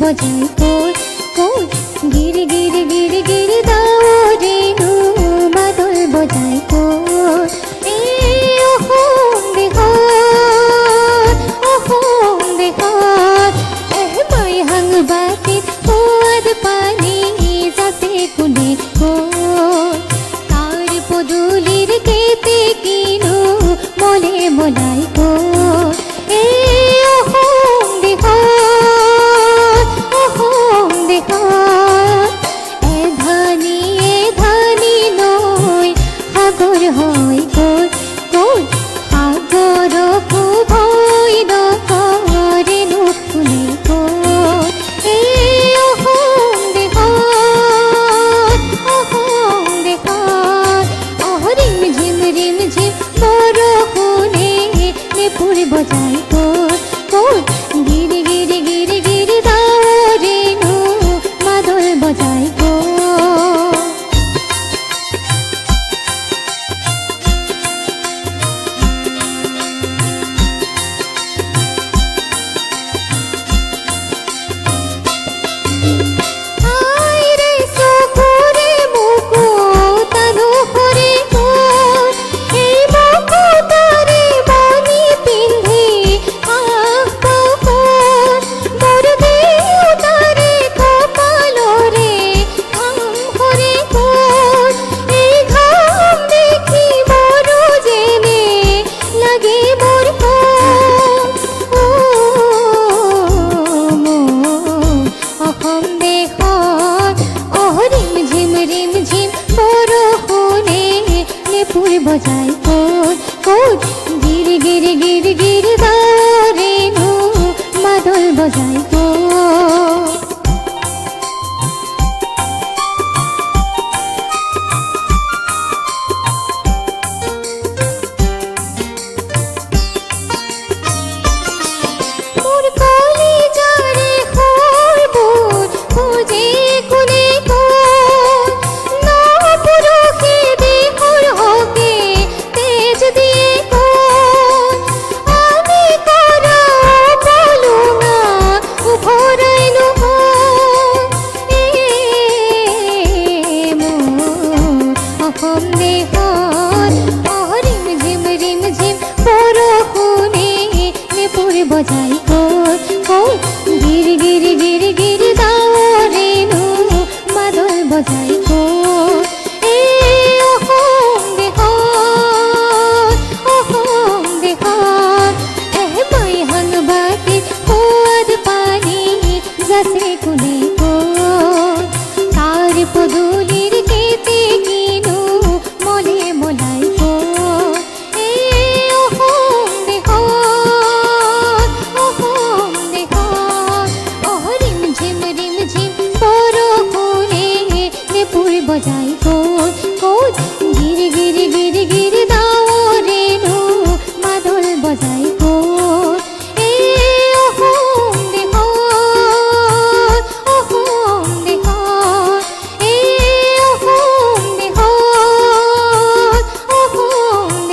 বজাই core core Gir Gir Gir Gir দাও রেণু মাদল বজাই কোর এ ওহম দেখার মাই হাং বাতির কুয়াদ পানি যাতে কুনে কোর তার পদুলির কেতে কিনু মলে মলাই কোর এ ওহম দেখার এ ধানি নয় সাগর হয় কোর কোর সাগর ভয় নকরে নুকুলে কোর এ ওহম দেখার রিম ঝিম বরফুনে নেপুর বজাই কোর কোর গির গির গির গির দাও রেণু মাদল বজাই কোর বজাই কোর কোর গির গির গির গির দাও রেণু মাদল বজাই কোর মোর কলিজারে খরবুর খুঁজে কুলে কোর না পুরুষে দেহর হকে তেজ দিয়ে কোর আমি করা বলো না ভরাইলো কোর এ মোর অহম দেহর রিম ঝিম বরফুনে নেপুর বজাই কোর কোর গির গির গির গির দাও রেণু মাদল বজাই কোর এ ওহম দেখার মাই হাং বাতির কুয়াদ পানি যাতে কুনে কোর তার পদুলির কেতে কিনু মলে মলাই কোর এ ওহম দেখার রিম ঝিম বরফুনে নেপুর বজাই কোর কোর গির গির গির গির দাও রেণু মাদল বজাই কোর এ ওহম দেখার এ ওহম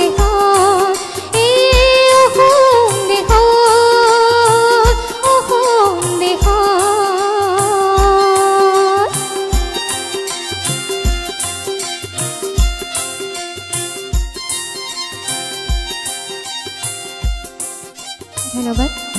দেখার এ ওহম দেখার ধন্যবাদ।